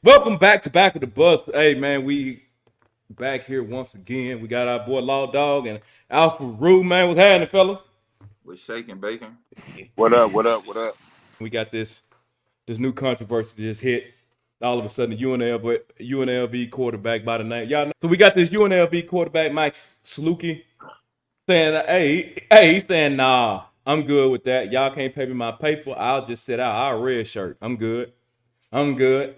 Welcome back to Back of the Bus. Hey, man, we back here once again. We got our boy Law Dog and Alpha Rue, man. What's happening, fellas? With shaking bacon. What up? What up? What up? We got this new controversy just hit. All of a sudden, the UNLV quarterback by the name. Y'all know. So we got this UNLV quarterback, Mike Sluka, saying, he's saying, nah, I'm good with that. Y'all can't pay me my paper. I'll just sit out. I'll red shirt. I'm good. Man,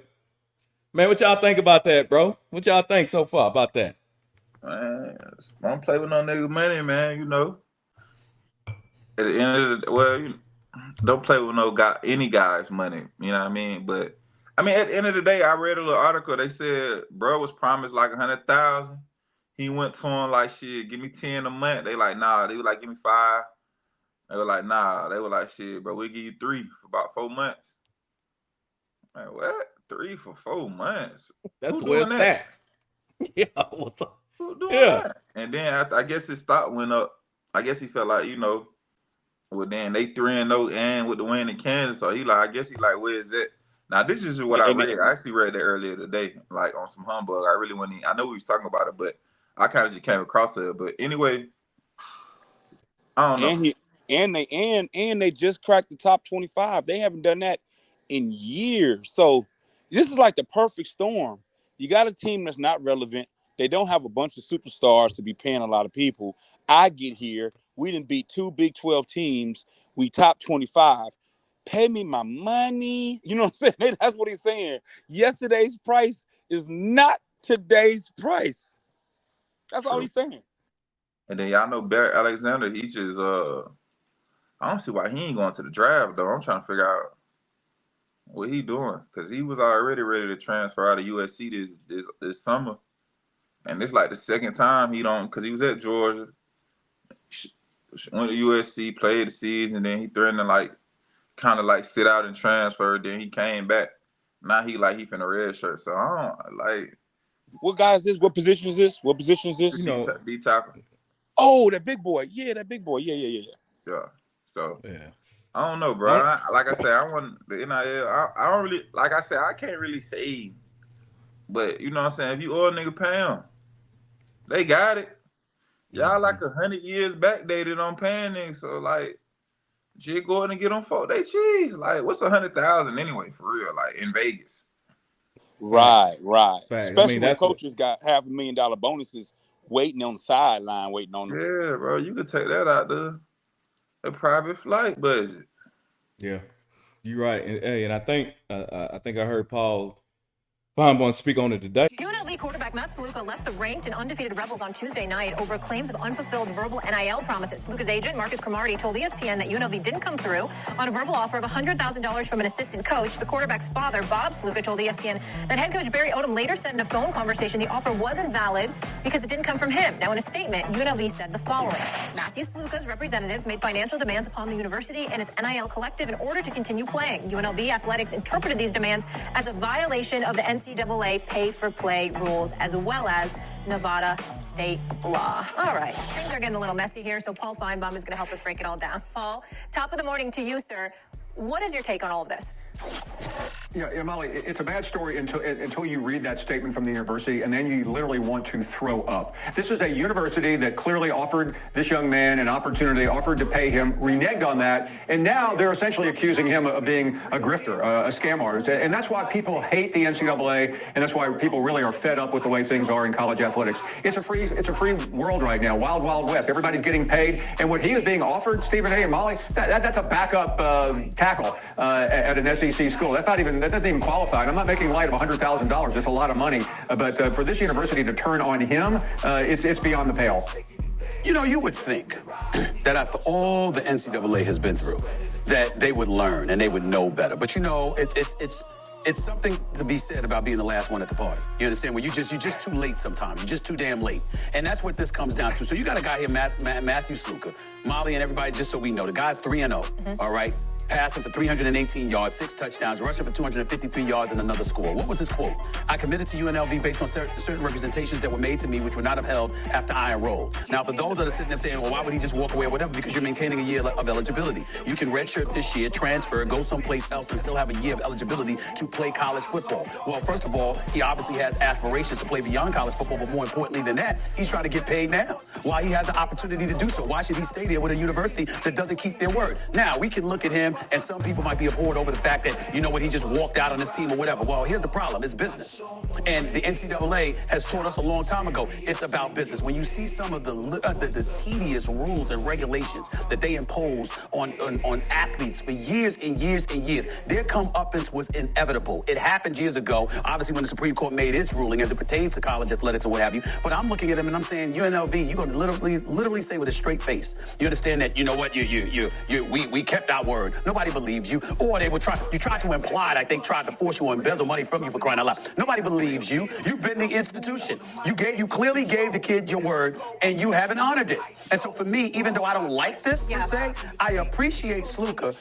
what y'all think about that, bro? What y'all think so far about that? Man, don't play with no nigga money, man. You know. At the end of the don't play with any guy's money. You know what I mean? But I mean, at the end of the day, I read a little article. They said bro was promised like 100,000. He went to him like, shit, give me 10 a month. They like, nah. They were like, give me 5. They were like, nah. They were like, shit, bro, we'll give you 3 for about 4 months. Like, what? 3 for 4 months? That's Who where doing it's that? at. Yeah, what's up? Who doing Yeah. that? And then I guess his stock went up. I guess he felt like, well, then they 3-0 and with the win in Kansas. So I guess he like, where is it? Now, this is what I read. I actually read that earlier today, like on some humbug. I really wasn't. I know we was talking about it, but I kind of just came across it. But anyway, I don't know. And they just cracked the top 25. They haven't done that in years. So this is like the perfect storm. You got a team that's not relevant. They don't have a bunch of superstars to be paying a lot of people. I get here. We didn't beat 2 Big 12 teams. We top 25. Pay me my money. You know what I'm saying? That's what he's saying. Yesterday's price is not today's price. That's all he's saying. And then y'all know Barrett Alexander. He just I don't see why he ain't going to the draft though. I'm trying to figure out what he doing because he was already ready to transfer out of USC this summer, and it's like the second time he don't because he was at Georgia, went to USC, played the season, then he threatened to kind of sit out and transfer. Then he came back. Now he finna red shirt. So I don't like. What guy is this? What position is this? What position is this? D tackle. Oh, that big boy. Yeah, that big boy. Yeah. Yeah. So yeah. I don't know, bro. Like I said, I want the NIL. I don't really, like I said, I can't really say, but you know what I'm saying. If you owe a nigga, pay him. They got it. Y'all 100 years backdated on paying niggas. So just go ahead and get on folk. They cheese. What's 100,000 anyway for real? In Vegas. Right. Facts. Especially when coaches got $500,000 bonuses waiting on the sideline, waiting on them. Yeah, bro. You could take that out there. A private flight budget. Yeah, you're right. And I think I heard Paul Feinbaum speak on it today. UNLV quarterback Matt Sluka left the ranked and undefeated Rebels on Tuesday night over claims of unfulfilled verbal NIL promises. Sluka's agent, Marcus Cromartie, told ESPN that UNLV didn't come through on a verbal offer of $100,000 from an assistant coach. The quarterback's father, Bob Sluka, told ESPN that head coach Barry Odom later said in a phone conversation the offer wasn't valid because it didn't come from him. Now, in a statement, UNLV said the following. Matthew Sluka's representatives made financial demands upon the university and its NIL collective in order to continue playing. UNLV Athletics interpreted these demands as a violation of the NCAA pay-for-play rules, as well as Nevada state law. All right, things are getting a little messy here, so Paul Feinbaum is going to help us break it all down. Paul, top of the morning to you, sir. What is your take on all of this? Yeah, Molly, it's a bad story until you read that statement from the university, and then you literally want to throw up. This is a university that clearly offered this young man an opportunity, offered to pay him, reneged on that, and now they're essentially accusing him of being a grifter, a scam artist. And that's why people hate the NCAA, and that's why people really are fed up with the way things are in college athletics. It's a free world right now, wild, wild west. Everybody's getting paid, and what he is being offered, Stephen A. and Molly, that's a backup tackle at an SEC school. That doesn't even qualify. And I'm not making light of $100,000. That's a lot of money. But for this university to turn on him, it's beyond the pale. You know, you would think that after all the NCAA has been through, that they would learn and they would know better. But you know, it's something to be said about being the last one at the party. You understand? When you're just too late sometimes. You're just too damn late. And that's what this comes down to. So you got a guy here, Matthew Sluka, Molly and everybody, just so we know. The guy's 3-0, all right? passing for 318 yards, 6 touchdowns, rushing for 253 yards, and another score. What was his quote? I committed to UNLV based on certain representations that were made to me, which were not upheld after I enrolled. Now, for those that are sitting there saying, well, why would he just walk away or whatever? Because you're maintaining a year of eligibility. You can redshirt this year, transfer, go someplace else, and still have a year of eligibility to play college football. Well, first of all, he obviously has aspirations to play beyond college football, but more importantly than that, he's trying to get paid now. While he has the opportunity to do so, why should he stay there with a university that doesn't keep their word? Now, we can look at him, and some people might be abhorred over the fact that, you know what, he just walked out on his team or whatever. Well, here's the problem. It's business. And the NCAA has taught us a long time ago, it's about business. When you see some of the tedious rules and regulations that they impose on athletes for years and years and years, their comeuppance was inevitable. It happened years ago, obviously when the Supreme Court made its ruling as it pertains to college athletics and what have you. But I'm looking at them and I'm saying, UNLV, you're going to literally say with a straight face, you understand that, you know what, we kept our word. Nobody believes you. Or they would tried to imply that they tried to force you or embezzle money from you for crying out loud. Nobody believes you. You've been the institution. You clearly gave the kid your word and you haven't honored it. And so for me, even though I don't like this per se, I appreciate Sluka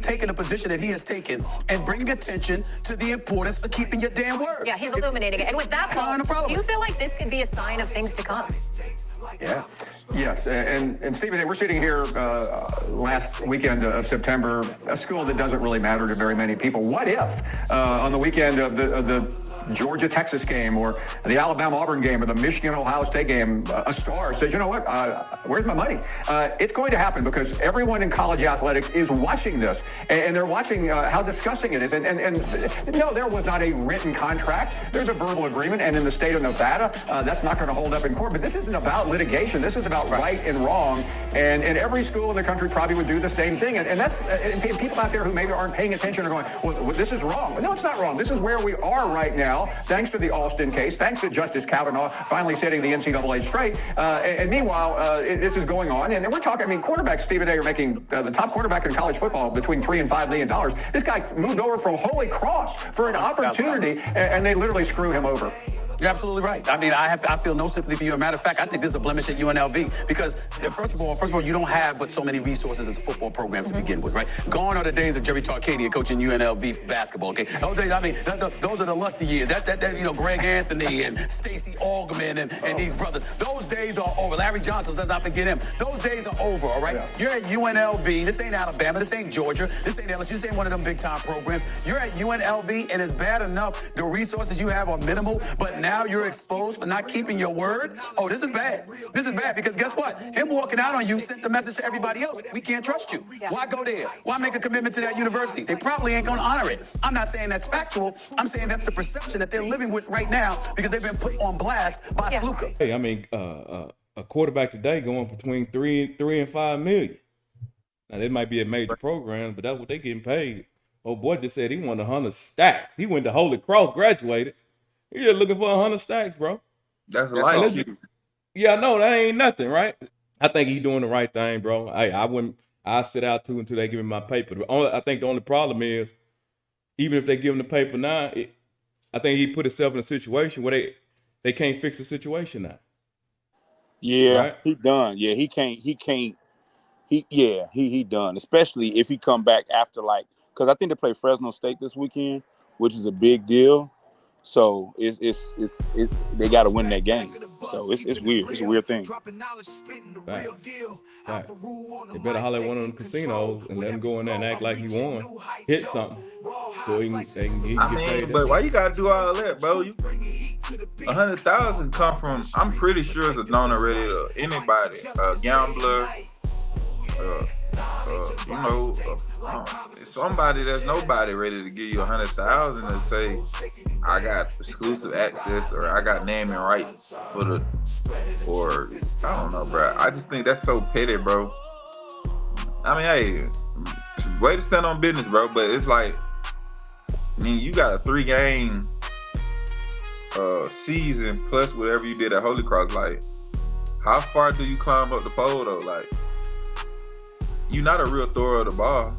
taking the position that he has taken and bringing attention to the importance of keeping your damn word. Yeah, he's illuminating it. And with that, Paul, do you feel like this could be a sign of things to come? Yeah. Yes, and Stephen, we're sitting here last weekend of September, a school that doesn't really matter to very many people. What if on the weekend of the Georgia-Texas game or the Alabama-Auburn game or the Michigan-Ohio State game, a star says, you know what, where's my money? It's going to happen because everyone in college athletics is watching this, and they're watching how disgusting it is. And no, there was not a written contract. There's a verbal agreement, and in the state of Nevada, that's not going to hold up in court. But this isn't about litigation. This is about right and wrong, and every school in the country probably would do the same thing. And that's people out there who maybe aren't paying attention are going, well, this is wrong. No, it's not wrong. This is where we are right now. Thanks to the Alston case, thanks to Justice Kavanaugh finally setting the NCAA straight. And meanwhile, this is going on. And we're talking, quarterbacks, Stephen A. are making the top quarterback in college football between $3 and $5 million. This guy moved over from Holy Cross for an opportunity, and they literally screw him over. You're absolutely right. I feel no sympathy for you. As a matter of fact, I think this is a blemish at UNLV because first of all, you don't have but so many resources as a football program to begin with, right? Gone are the days of Jerry Tarkanian coaching UNLV for basketball. Okay, those days. Those are the lusty years. That Greg Anthony and Stacey Algerman and these brothers. Those days are over. Larry Johnson, let's not forget him. Those days are over. All right. Yeah. You're at UNLV. This ain't Alabama. This ain't Georgia. This ain't LSU. This ain't one of them big time programs. You're at UNLV, and it's bad enough the resources you have are minimal, but now you're exposed for not keeping your word. Oh, this is bad. This is bad because guess what? Him walking out on you sent the message to everybody else. We can't trust you. Yeah. Why go there? Why make a commitment to that university? They probably ain't going to honor it. I'm not saying that's factual. I'm saying that's the perception that they're living with right now because they've been put on blast by Sluka. Hey, a quarterback today going between $3 and $5 million. Now, they might be a major program, but that's what they getting paid. Old boy just said he wanted 100 stacks. He went to Holy Cross, graduated. He just looking for 100 stacks, bro. That's life. Yeah, I know that ain't nothing, right? I think he's doing the right thing, bro. I sit out too until they give him my paper. I think the only problem is, even if they give him the paper now, I think he put himself in a situation where they can't fix the situation now. Yeah, right? He done. Yeah, he can't. He done. Especially if he come back after because I think they play Fresno State this weekend, which is a big deal. So it's they got to win that game. So it's weird. It's a weird thing. Right. They better holler at one of them casinos and let him go in there and act like he won, hit something, so he can get paid. But why you gotta do all that, bro? 100,000 come from. I'm pretty sure it's a known already to anybody, a gambler. Somebody that's nobody ready to give you 100,000 and say, I got exclusive access or I got naming rights or I don't know, bro. I just think that's so petty, bro. Hey, way to stand on business, bro. But it's like, you got a 3-game season plus whatever you did at Holy Cross. Like, how far do you climb up the pole though? Like, you're not a real thrower of the ball.